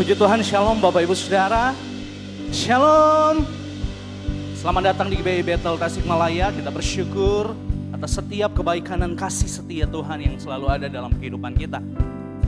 Puji Tuhan, Shalom Bapak Ibu Saudara. Shalom. Selamat datang di GBI Bethel Tasikmalaya. Kita bersyukur atas setiap kebaikan dan kasih setia Tuhan yang selalu ada dalam kehidupan kita.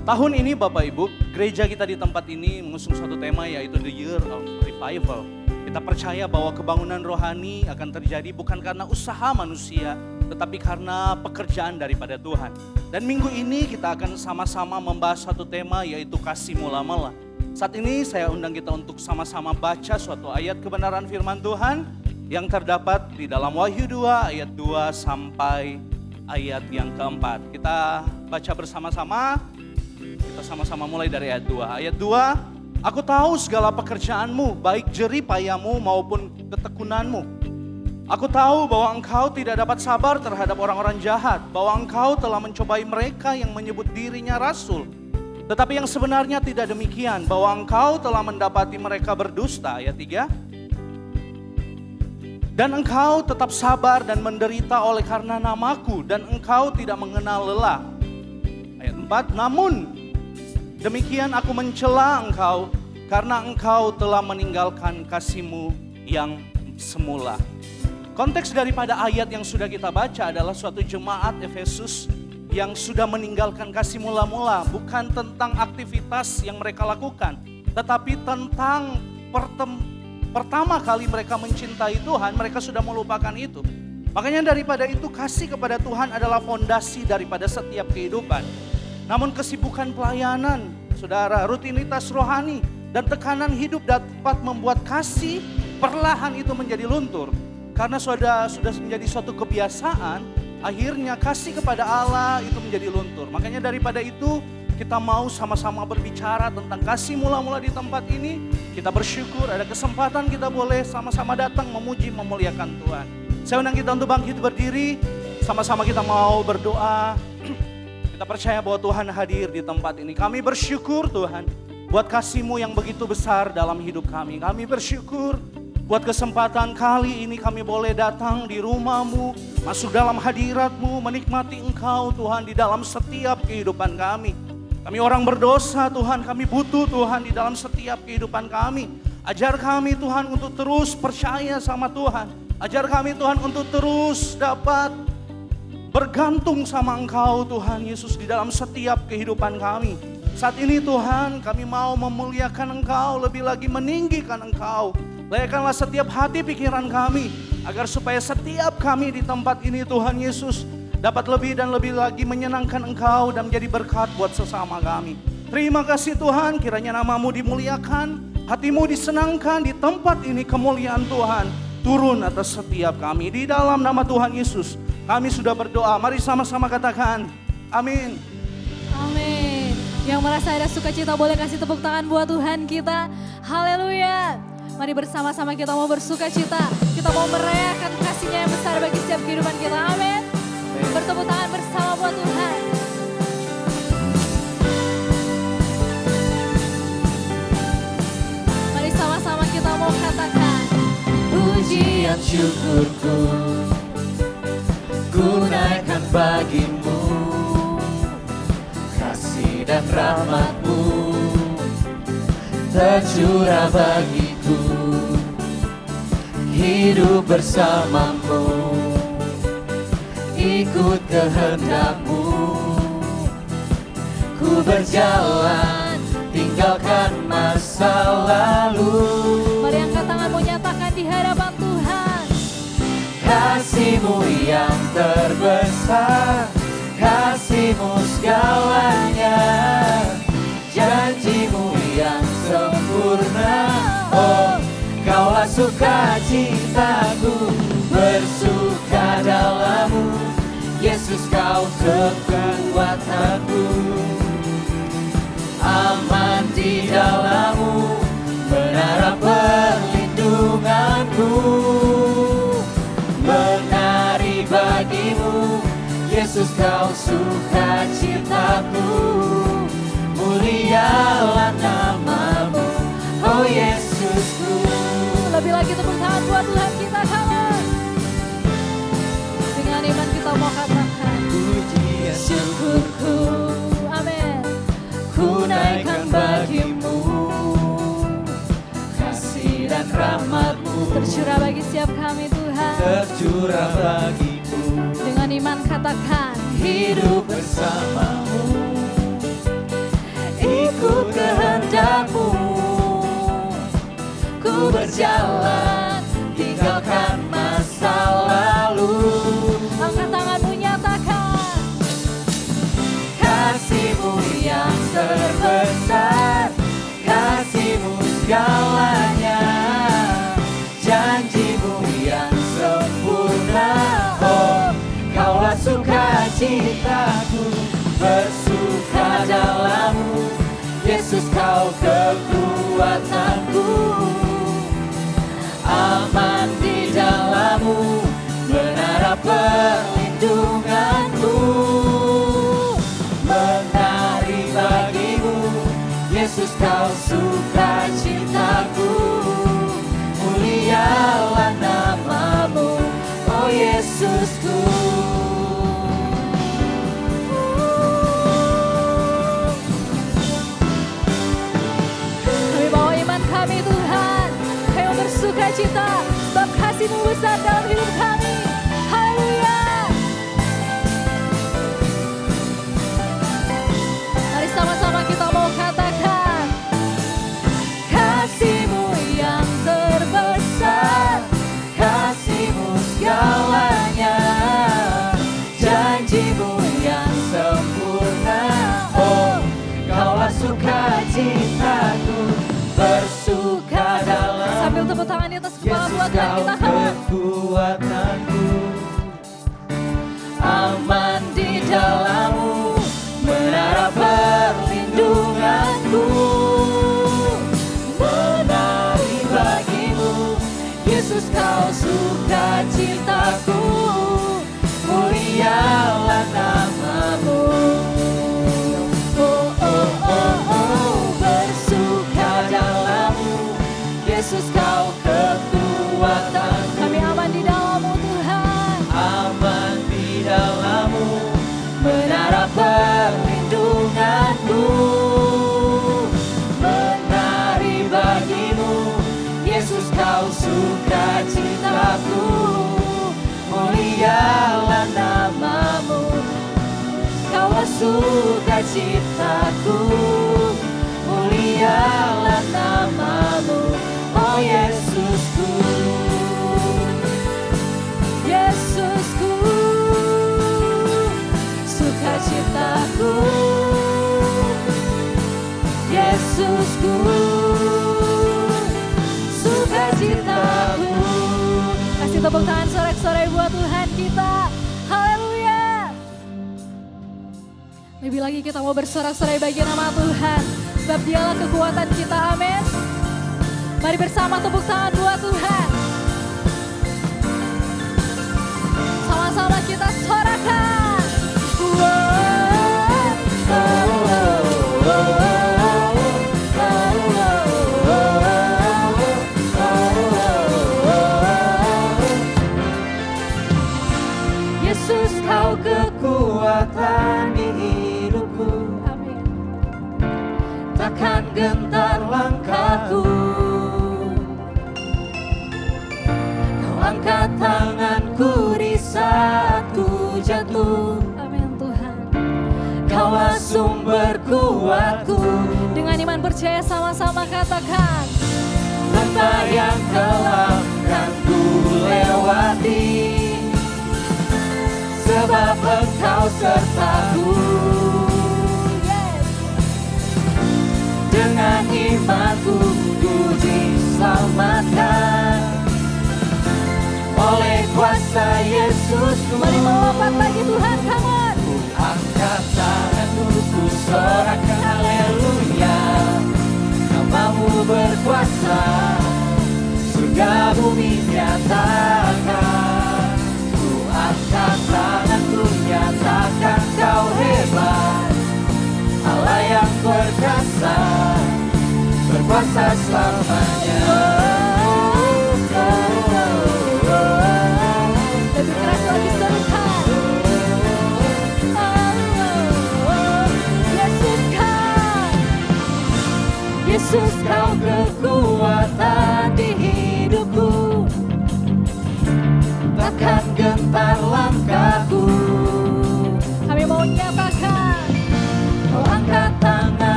Tahun ini Bapak Ibu, gereja kita di tempat ini mengusung suatu tema yaitu The Year of Revival. Kita percaya bahwa kebangunan rohani akan terjadi bukan karena usaha manusia, tetapi karena pekerjaan daripada Tuhan. Dan minggu ini kita akan sama-sama membahas satu tema yaitu kasih mula-mula. Saat ini saya undang kita untuk sama-sama baca suatu ayat kebenaran firman Tuhan yang terdapat di dalam Wahyu 2 ayat 2 sampai ayat yang keempat. Kita baca bersama-sama, kita sama-sama mulai dari ayat 2. Ayat 2, aku tahu segala pekerjaanmu, baik jerih payamu maupun ketekunanmu. Aku tahu bahwa engkau tidak dapat sabar terhadap orang-orang jahat, bahwa engkau telah mencobai mereka yang menyebut dirinya rasul. Tetapi yang sebenarnya tidak demikian, bahwa engkau telah mendapati mereka berdusta. Ayat 3. Dan engkau tetap sabar dan menderita oleh karena namaku, dan engkau tidak mengenal lelah. Ayat 4. Namun demikian aku mencela engkau, karena engkau telah meninggalkan kasihmu yang semula. Konteks daripada ayat yang sudah kita baca adalah suatu jemaat Efesus yang sudah meninggalkan kasih mula-mula, bukan tentang aktivitas yang mereka lakukan, tetapi tentang pertama kali mereka mencintai Tuhan, mereka sudah melupakan itu. Makanya daripada itu kasih kepada Tuhan adalah fondasi daripada setiap kehidupan. Namun kesibukan pelayanan, saudara, rutinitas rohani dan tekanan hidup dapat membuat kasih perlahan itu menjadi luntur. Karena sudah menjadi suatu kebiasaan, akhirnya kasih kepada Allah itu menjadi luntur. Makanya daripada itu kita mau sama-sama berbicara tentang kasih mula-mula di tempat ini. Kita bersyukur ada kesempatan kita boleh sama-sama datang memuji memuliakan Tuhan. Saya undang kita untuk bangkit berdiri, sama-sama kita mau berdoa. Kita percaya bahwa Tuhan hadir di tempat ini. Kami bersyukur Tuhan buat kasih-Mu yang begitu besar dalam hidup kami. Kami bersyukur buat kesempatan kali ini kami boleh datang di rumah-Mu, masuk dalam hadirat-Mu, menikmati Engkau Tuhan di dalam setiap kehidupan kami. Kami orang berdosa Tuhan, kami butuh Tuhan di dalam setiap kehidupan kami. Ajar kami Tuhan untuk terus percaya sama Tuhan. Ajar kami Tuhan untuk terus dapat bergantung sama Engkau Tuhan Yesus di dalam setiap kehidupan kami. Saat ini Tuhan kami mau memuliakan Engkau, lebih lagi meninggikan Engkau. Layakkanlah setiap hati pikiran kami, agar supaya setiap kami di tempat ini Tuhan Yesus dapat lebih dan lebih lagi menyenangkan Engkau dan menjadi berkat buat sesama kami. Terima kasih Tuhan, kiranya nama-Mu dimuliakan, hati-Mu disenangkan di tempat ini, kemuliaan Tuhan turun atas setiap kami. Di dalam nama Tuhan Yesus kami sudah berdoa, mari sama-sama katakan amin. Amin. Yang merasa ada sukacita boleh kasih tepuk tangan buat Tuhan kita. Haleluya. Mari bersama-sama kita mau bersukacita. Kita mau merayakan kasih-Nya yang besar bagi setiap kehidupan kita. Amin. Bertepuk tangan bersama buat Tuhan. Mari sama-sama kita mau katakan pujian syukurku ku naikkan bagimu, kasih dan rahmat-Mu tercurah bagiku, hidup bersama-Mu, ikut kehendak-Mu, ku berjalan tinggalkan masa lalu. Mari angkat tanganmu, nyatakan di hadapan Tuhan. Kasih-Mu yang terbesar, kasih-Mu segalanya, janji-Mu yang sempurna. Oh, Kaulah sukacitaku, bersuka dalam-Mu, Yesus Kau kekuatanku, aman di dalam-Mu, menara perlindunganku, menari bagi-Mu, Yesus Kau sukacitaku, mulialah nama-Mu, oh Yesusku. Lebih lagi tepuk tangan buat Tuhan kita, kawan. Dengan iman kita mau katakan Pujian syukurku, amin. ku naikkan bagimu, rahmat-Mu tercurah bagi setiap kami Tuhan. tercurah bagiku. Dengan iman katakan, Hidup bersama-Mu, ikut kehendak-Mu. Ku berjalan, tinggalkan masa lalu. angkat tanganmu nyatakan. Kasih-Mu yang terbesar, kasih-Mu segalanya, janji-Mu yang sempurna. Oh, Kaulah sukacitaku, bersuka dalam-Mu. Yesus, Kau kekuatanku, aman di dalam-Mu, menara perlindunganku. Menari bagi-Mu, Yesus, Kau sukacitaku. Mulialah nama-Mu, oh Yesusku. Kami bawa iman kami Tuhan. Kami bersuka cita sebab kasih-Mu besar dalam hidup kami. Haleluya. Mari sama-sama kita mau katakan, kasih-Mu yang terbesar, Kasih-Mu segalanya, janji-Mu yang sempurna. Oh, Kaulah sukacitaku, bersuka dalam. sambil tepuk tangan di atas kepala Yesus, buat Tuhan Kau kita kawan. kekuatanku, aman di dalam-Mu, menara perlindunganku. Menari bagi-Mu, Yesus, Kau sukacitaku. Mulialah nama-Mu, oh, oh, oh, oh, bersuka dalam-Mu, Yesus, Kau kekuatanku. Kami aman di dalam-Mu Tuhan. Aman di dalam-Mu, menara perlindunganku. Menari bagi-Mu, Yesus, Kau sukacitaku. Mulialah nama-Mu, Kaulah sukacitaku. Mulialah nama-Mu, oh Yesusku. Yesusku, sukacitaku. Yesusku, sukacitaku. Kasih tepuk tangan sorak-sorai buat Tuhan kita. Haleluya. Lebih lagi kita mau bersorak-sorai bagi nama Tuhan, sebab Dialah kekuatan kita. Amin. Mari bersama tepuk tangan buat Tuhan. Sama-sama kita sorakan. Yesus, Kau kekuatan di hidupku. Amin. Takkan gentar langkahku. Kau angkat tanganku di saat ku jatuh. Amin Tuhan. Kaulah sumber kuatku. Dengan iman percaya sama-sama katakan. Lembah yang kelam kan ku lewati, sebab Engkau sertaku. Yes. Dengan imanku ku diselamatkan oleh kuasa Yesusku. Mari melompat bagi Tuhan, come on. Ku angkat tanganku, ku sorakan haleluya. Namamu berkuasa, surga bumi nyatakan. Ku angkat tanganku, nyatakan Kau hebat, Allah yang perkasa, berkuasa selamanya. Lebih keras lagi serukan. Yesus Kau. Yesus, Kau kekuatan di hidup.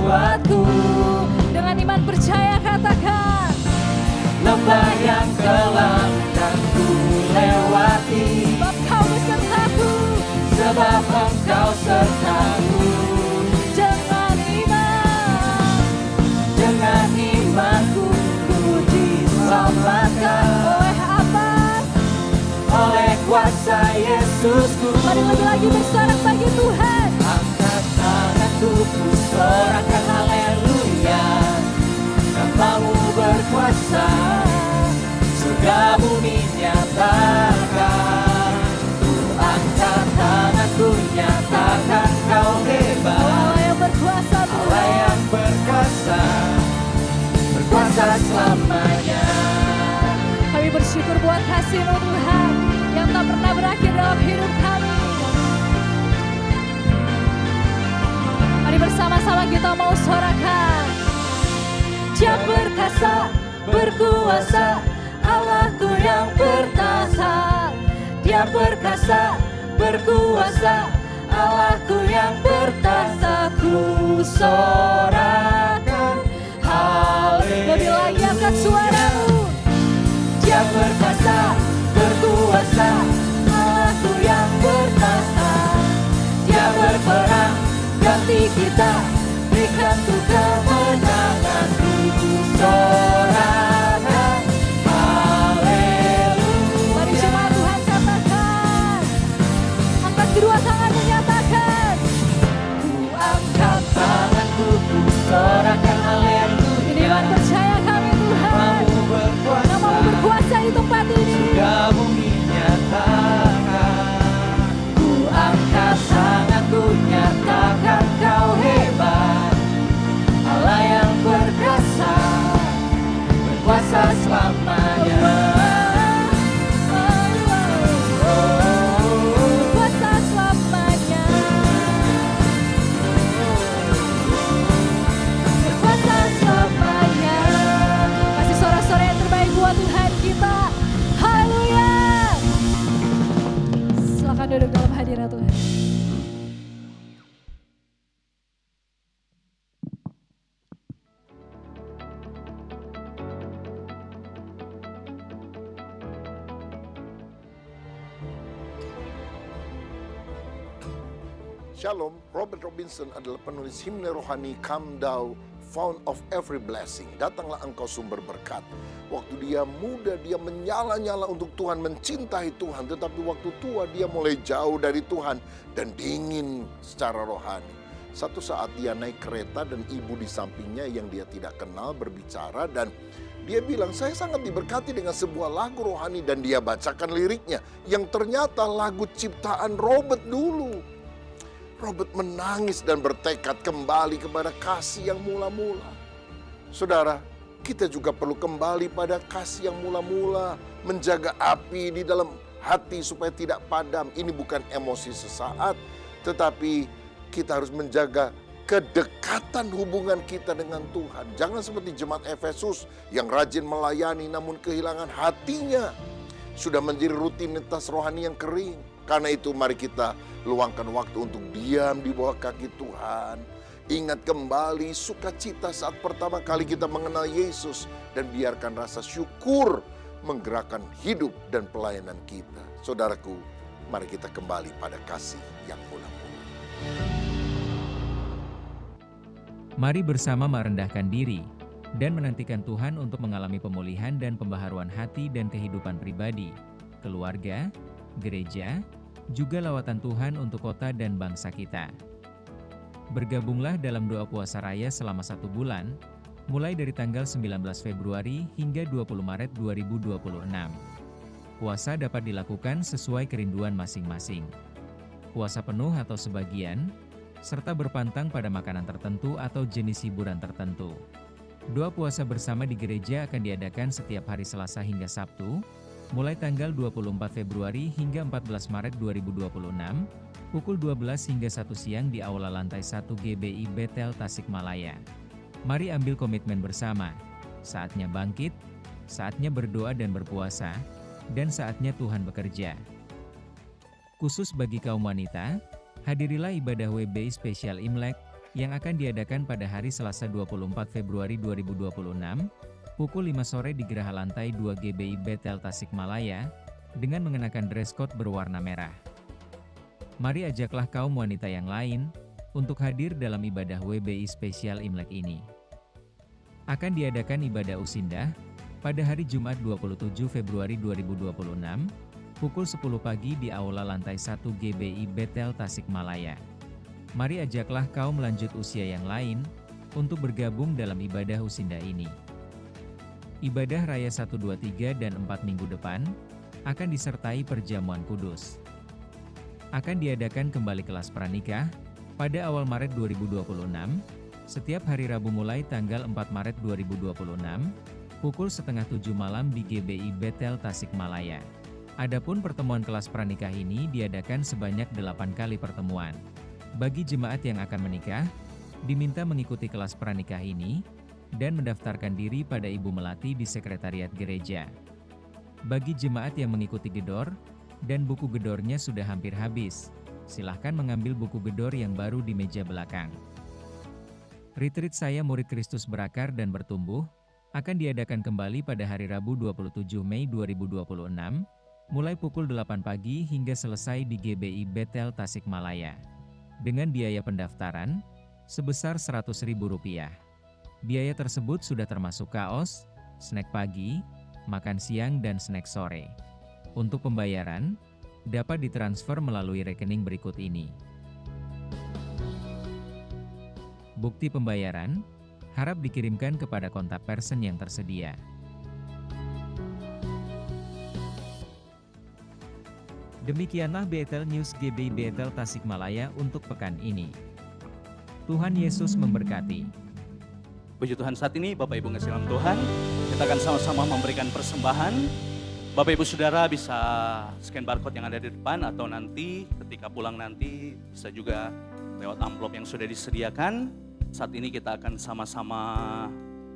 buatku. Dengan iman percaya katakan, lembah yang kelam kan ku lewati, sebab kau besertaku. sebab Engkau sertaku. Dengan imanku ku diselamatkan. Oleh apa? Oleh kuasa Yesusku. Mari lebih lagi bersorak bagi Tuhan. Angkat tanganku ku sorakan haleluya. Namamu berkuasa, surga bumi nyatakan. Ku angkat tanganku nyatakan kau hebat. Allah yang berkuasa Allah Tuhan. yang berkuasa, berkuasa selamanya. Kami bersyukur buat kasih-Mu Tuhan yang tak pernah berakhir dalam hidup kami. Mari bersama-sama kita mau sorakan. Dia perkasa, berkuasa, Allahku yang bertahta. Dia perkasa, berkuasa, Allahku yang bertahta. Ku sorakan haleluya. Lebih lagi angkat suaramu. Dia berkuasa, berkuasa, Allahku yang bertahta. Dia berperang, ganti kita, berikan ku kemenangan. Ku sorakan haleluya. Mari jemaat Tuhan katakan. Angkat kedua tangan menyatakan. Ku angkat tanganku, ku sorakan haleluya. Ini iman percaya kami Tuhan. Namamu berkuasa, Namamu berkuasa di tempat ini. surga bumi nyatakan. Ku angkat tanganku nyatakan kau hebat. Allah yang berkuasa, berkuasa selamanya. Berkuasa selamanya. Berkuasa selamanya. Kasih sorak-sorak yang terbaik buat Tuhan kita. Haleluya. Silakan duduk dalam hadirat Tuhan. Shalom, Robert Robinson adalah penulis himne rohani Come Thou, Fount of Every Blessing. Datanglah engkau sumber berkat. Waktu dia muda, dia menyala-nyala untuk Tuhan, mencintai Tuhan. Tetapi waktu tua, dia mulai jauh dari Tuhan dan dingin secara rohani. Satu saat dia naik kereta dan ibu di sampingnya yang dia tidak kenal berbicara. Dan dia bilang, saya sangat diberkati dengan sebuah lagu rohani. Dan dia bacakan liriknya yang ternyata lagu ciptaan Robert dulu. Robert menangis dan bertekad kembali kepada kasih yang mula-mula. Saudara, kita juga perlu kembali pada kasih yang mula-mula. Menjaga api di dalam hati supaya tidak padam. Ini bukan emosi sesaat, tetapi kita harus menjaga kedekatan hubungan kita dengan Tuhan. Jangan seperti jemaat Efesus yang rajin melayani namun kehilangan hatinya. Sudah menjadi rutinitas rohani yang kering. Karena itu mari kita luangkan waktu untuk diam di bawah kaki Tuhan. Ingat kembali sukacita saat pertama kali kita mengenal Yesus. Dan biarkan rasa syukur menggerakkan hidup dan pelayanan kita. Saudaraku, mari kita kembali pada kasih yang mula-mula. Mari bersama merendahkan diri dan menantikan Tuhan untuk mengalami pemulihan dan pembaharuan hati dan kehidupan pribadi, keluarga, gereja, juga lawatan Tuhan untuk kota dan bangsa kita. Bergabunglah dalam doa puasa raya selama 1 bulan, mulai dari tanggal 19 Februari hingga 20 Maret 2026. Puasa dapat dilakukan sesuai kerinduan masing-masing. Puasa penuh atau sebagian, serta berpantang pada makanan tertentu atau jenis hiburan tertentu. Doa puasa bersama di gereja akan diadakan setiap hari Selasa hingga Sabtu, mulai tanggal 24 Februari hingga 14 Maret 2026, pukul 12 hingga 1 siang di Aula Lantai 1 GBI Betel Tasikmalaya. Mari ambil komitmen bersama, saatnya bangkit, saatnya berdoa dan berpuasa, dan saatnya Tuhan bekerja. Khusus bagi kaum wanita, hadirilah ibadah WBI spesial Imlek yang akan diadakan pada hari Selasa 24 Februari 2026, pukul 5 sore di Geraha Lantai 2 GBI Bethel Tasikmalaya, dengan mengenakan dress code berwarna merah. Mari ajaklah kaum wanita yang lain untuk hadir dalam ibadah WBI spesial Imlek ini. Akan diadakan ibadah usindah pada hari Jumat 27 Februari 2026, pukul 10 pagi di Aula Lantai 1 GBI Bethel Tasikmalaya. Mari ajaklah kaum lanjut usia yang lain untuk bergabung dalam ibadah usindah ini. Ibadah Raya 1, 2, 3 dan 4 minggu depan akan disertai perjamuan kudus. Akan diadakan kembali kelas pranikah pada awal Maret 2026, setiap hari Rabu mulai tanggal 4 Maret 2026, pukul setengah 7 malam di GBI Bethel Tasikmalaya. Adapun pertemuan kelas pranikah ini diadakan sebanyak 8 kali pertemuan. Bagi jemaat yang akan menikah, diminta mengikuti kelas pranikah ini dan mendaftarkan diri pada Ibu Melati di Sekretariat Gereja. Bagi jemaat yang mengikuti gedor dan buku gedornya sudah hampir habis, silahkan mengambil buku gedor yang baru di meja belakang. Retreat Saya Murid Kristus Berakar dan Bertumbuh akan diadakan kembali pada hari Rabu 27 Mei 2026, mulai pukul 8 pagi hingga selesai di GBI Bethel Tasikmalaya. Dengan biaya pendaftaran sebesar Rp100.000. Biaya tersebut sudah termasuk kaos, snack pagi, makan siang dan snack sore. Untuk pembayaran, dapat ditransfer melalui rekening berikut ini. Bukti pembayaran harap dikirimkan kepada kontak person yang tersedia. Demikianlah Bethel News GBI Bethel Tasikmalaya untuk pekan ini. Tuhan Yesus memberkati. Puji Tuhan, saat ini Bapak Ibu ngasih dalam Tuhan, kita akan sama-sama memberikan persembahan. Bapak Ibu Saudara bisa scan barcode yang ada di depan, atau nanti ketika pulang nanti bisa juga lewat amplop yang sudah disediakan. Saat ini kita akan sama-sama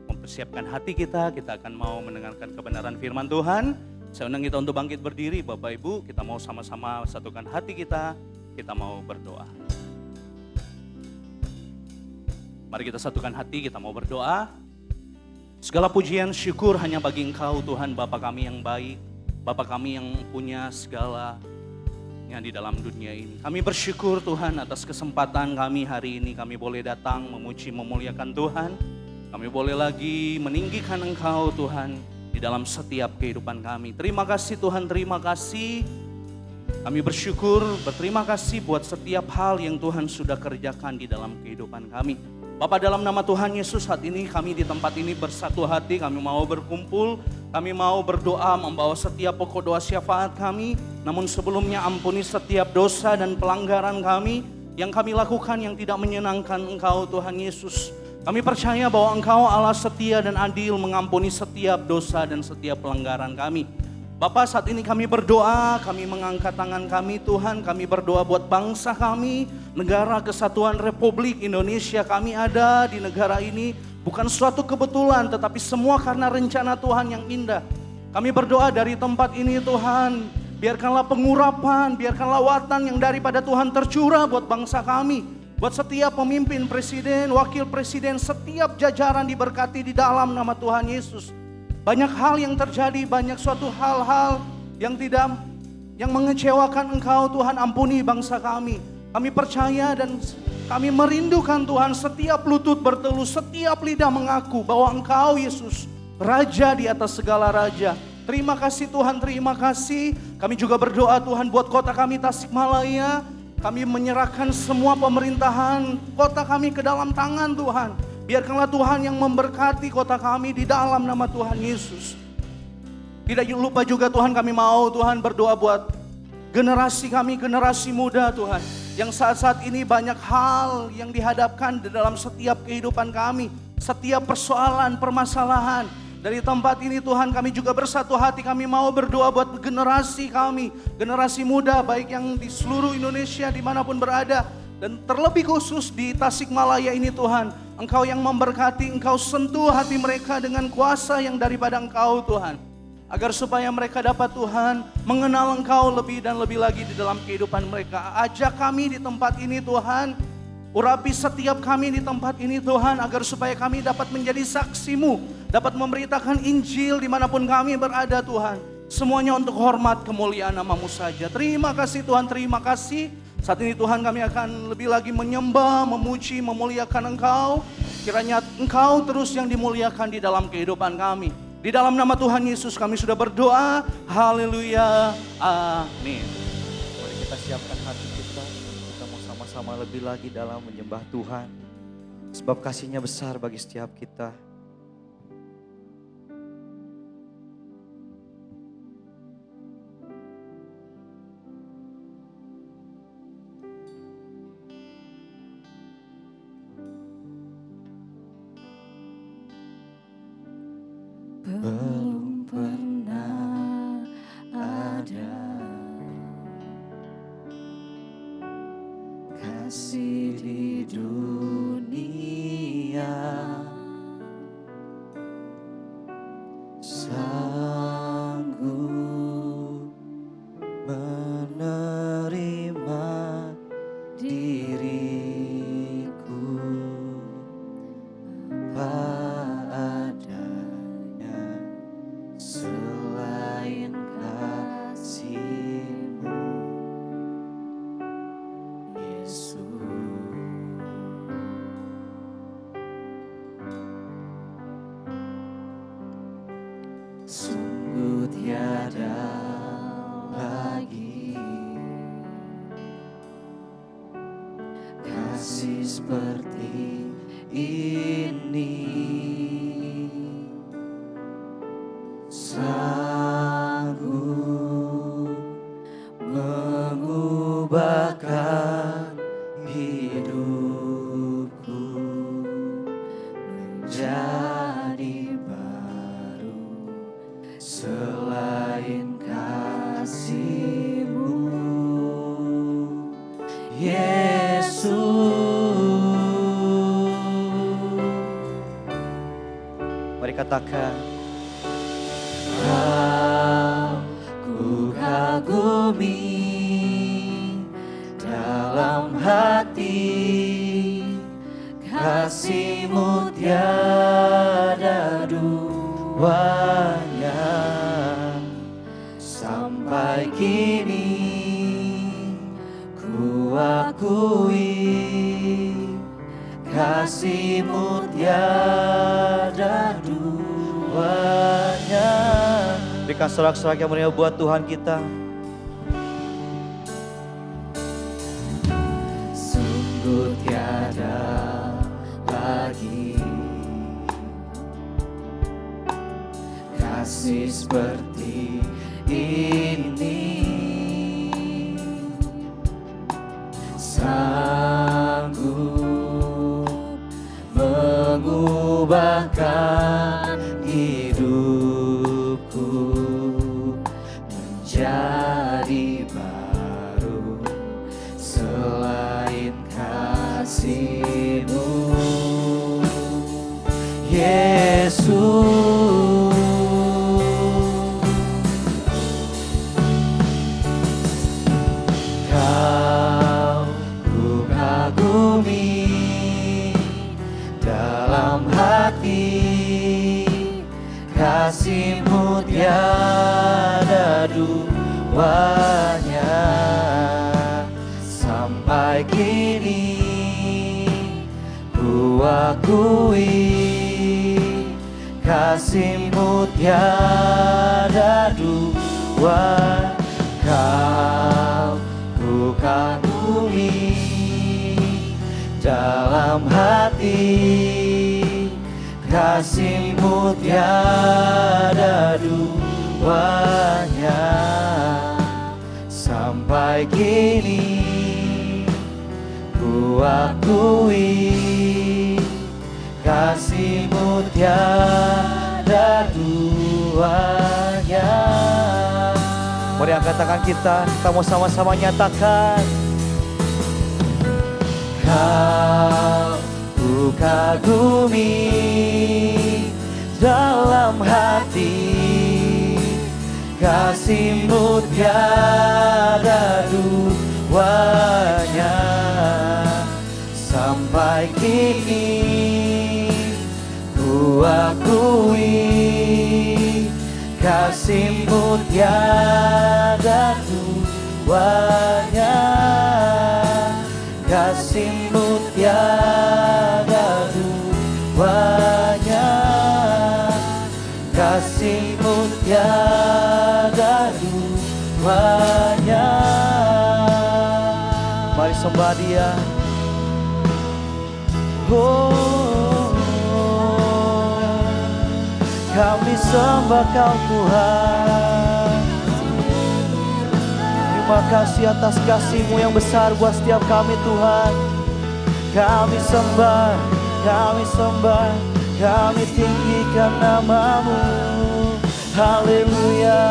mempersiapkan hati kita akan mau mendengarkan kebenaran firman Tuhan. Saya undang kita untuk bangkit berdiri, Bapak Ibu, kita mau sama-sama satukan hati kita mau berdoa. Mari kita satukan hati, kita mau berdoa. Segala pujian, syukur hanya bagi Engkau Tuhan, Bapa kami yang baik, Bapa kami yang punya segala yang di dalam dunia ini. Kami bersyukur Tuhan atas kesempatan kami hari ini, kami boleh datang memuji memuliakan Tuhan. Kami boleh lagi meninggikan Engkau Tuhan di dalam setiap kehidupan kami. Terima kasih Tuhan, terima kasih. Kami bersyukur, berterima kasih buat setiap hal yang Tuhan sudah kerjakan di dalam kehidupan kami. Bapa, dalam nama Tuhan Yesus, saat ini kami di tempat ini bersatu hati, kami mau berkumpul, kami mau berdoa membawa setiap pokok doa syafaat kami. Namun sebelumnya ampuni setiap dosa dan pelanggaran kami yang kami lakukan yang tidak menyenangkan Engkau Tuhan Yesus. Kami percaya bahwa Engkau Allah setia dan adil, mengampuni setiap dosa dan setiap pelanggaran kami. Bapa, saat ini kami berdoa, kami mengangkat tangan kami Tuhan, kami berdoa buat bangsa kami, negara kesatuan Republik Indonesia. Kami ada di negara ini bukan suatu kebetulan, tetapi semua karena rencana Tuhan yang indah. Kami berdoa dari tempat ini Tuhan, biarkanlah pengurapan, biarkanlah lawatan yang daripada Tuhan tercurah buat bangsa kami. Buat setiap pemimpin, presiden, wakil presiden, setiap jajaran diberkati di dalam nama Tuhan Yesus. Banyak hal yang terjadi, banyak suatu hal-hal yang mengecewakan Engkau Tuhan, ampuni bangsa kami. Kami percaya dan kami merindukan Tuhan, setiap lutut berteluh, setiap lidah mengaku bahwa Engkau Yesus, Raja di atas segala raja. Terima kasih Tuhan, terima kasih. Kami juga berdoa Tuhan buat kota kami Tasikmalaya. Kami menyerahkan semua pemerintahan kota kami ke dalam tangan Tuhan. Biarkanlah Tuhan yang memberkati kota kami di dalam nama Tuhan Yesus. Tidak lupa juga Tuhan, kami mau Tuhan berdoa buat generasi kami, generasi muda Tuhan. Yang saat-saat ini banyak hal yang dihadapkan di dalam setiap kehidupan kami. Setiap persoalan, permasalahan. Dari tempat ini Tuhan, kami juga bersatu hati, kami mau berdoa buat generasi kami. Generasi muda baik yang di seluruh Indonesia dimanapun berada. Dan terlebih khusus di Tasikmalaya ini Tuhan, Engkau yang memberkati, Engkau sentuh hati mereka dengan kuasa yang daripada Engkau Tuhan. Agar supaya mereka dapat Tuhan mengenal Engkau lebih dan lebih lagi di dalam kehidupan mereka. Ajak kami di tempat ini Tuhan, Urapi setiap kami di tempat ini Tuhan, agar supaya kami dapat menjadi saksi-Mu, dapat memberitakan Injil dimanapun kami berada Tuhan. Semuanya untuk hormat kemuliaan nama-Mu saja. Terima kasih Tuhan, terima kasih. Saat ini Tuhan kami akan lebih lagi menyembah, memuji, memuliakan Engkau. Kiranya Engkau terus yang dimuliakan di dalam kehidupan kami. Di dalam nama Tuhan Yesus kami sudah berdoa. Haleluya. Amin. Mari kita siapkan hati kita. Kita mau sama-sama lebih lagi dalam menyembah Tuhan. Sebab kasih-Nya besar bagi setiap kita. Belum pernah ada kasih di dunia Sanggup menerima diriku apa adanya selain kasih-Mu, Yesus. Sungguh tiada lagi kasih seperti ini, sanggup mengubahkan hidupku menjadi baru selain kasih-Mu, Yesus. Mari katakan, Kau ku kagumi dalam hati, kasih-Mu tiada duanya. Sampai kini ku akui kasih-Mu tiada duanya. Berikan sorak-sorak yang meriah buat Tuhan kita. Sungguh tiada lagi kasih seperti ini, sanggup mengubahkan hidupku menjadi baru selain kasih-Mu, Yesus. Kau ku kagumi dalam hati, kasih-Mu tiada duanya. Sampai kini ku akui kasih-Mu tiada duanya. Kau ku kagumi dalam hati, kasih-Mu tiada duanya. Sampai kini ku akui kasih-Mu tiada duanya. Mari angkat tangan kita mau sama-sama nyatakan. Kau ku kagumi dalam hati, kasih-Mu tiada duanya. baik ini ku akui, kasih-Mu tiada duanya, kasih-Mu tiada duanya, kasih-Mu tiada duanya. Mari sembah Dia. Oh, kami sembah Kau Tuhan. Terima kasih atas kasih-Mu yang besar buat setiap kami Tuhan. Kami sembah, kami tinggikan nama-Mu. Haleluya.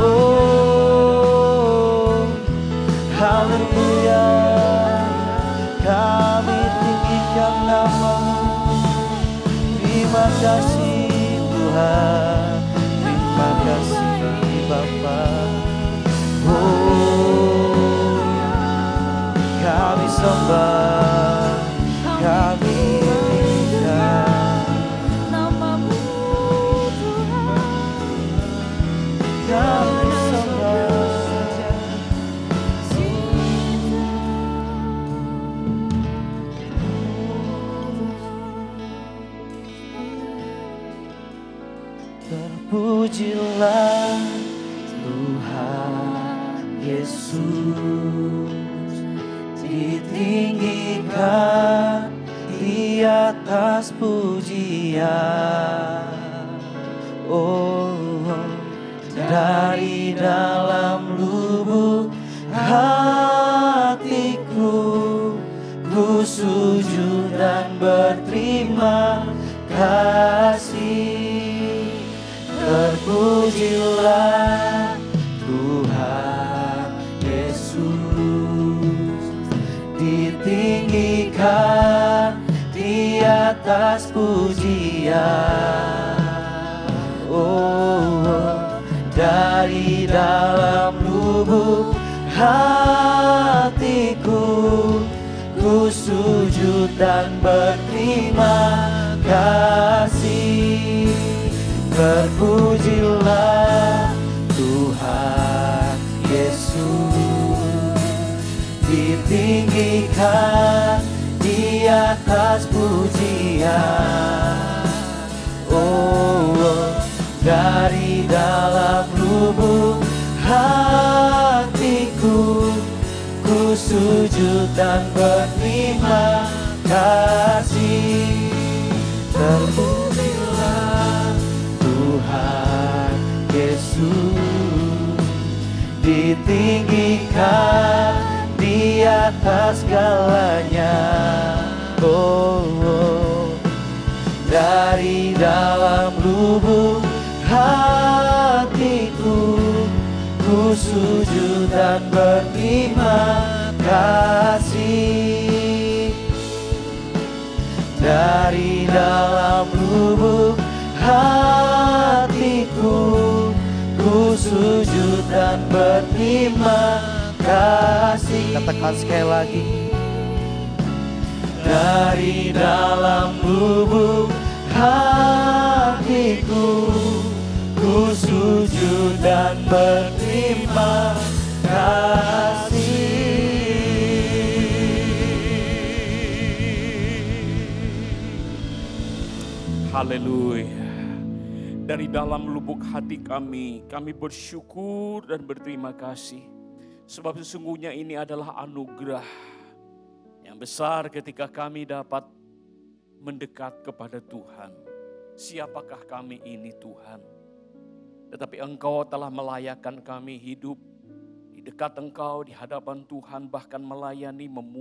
Oh, haleluya. Kami tinggikan nama-Mu. Terima kasih Tuhan, terima kasih Bapa. Oh, kami sembah, kami tinggikan Nama-Mu Tuhan. kami sembah. Terpujilah Tuhan Yesus, ditinggikan di atas pujian. Oh, dari dalam lubuk hatiku, ku sujud dan berterima kasih. Terpujilah Tuhan Yesus, ditinggikan di atas pujian. Oh, dari dalam lubuk hatiku, ku sujud dan berterima kasih. Terpujilah Tuhan Yesus, ditinggikan di atas pujian. Oh, dari dalam lubuk hatiku, ku sujud dan berterima kasih. Terpujilah Tuhan Yesus, ditinggikan di atas segalanya. Oh, dari dalam lubuk hatiku, ku sujud dan berterima kasih. Dari dalam lubuk hatiku, ku sujud dan berterima kasih. Katakan sekali lagi. Dari dalam lubuk hatiku, ku sujud dan berterima kasih. Haleluya. Dari dalam lubuk hati kami bersyukur dan berterima kasih. Sebab sesungguhnya ini adalah anugerah yang besar ketika kami dapat mendekat kepada Tuhan. Siapakah kami ini Tuhan? Tetapi Engkau telah melayakkan kami hidup di dekat Engkau, di hadapan Tuhan, bahkan melayani, memuji.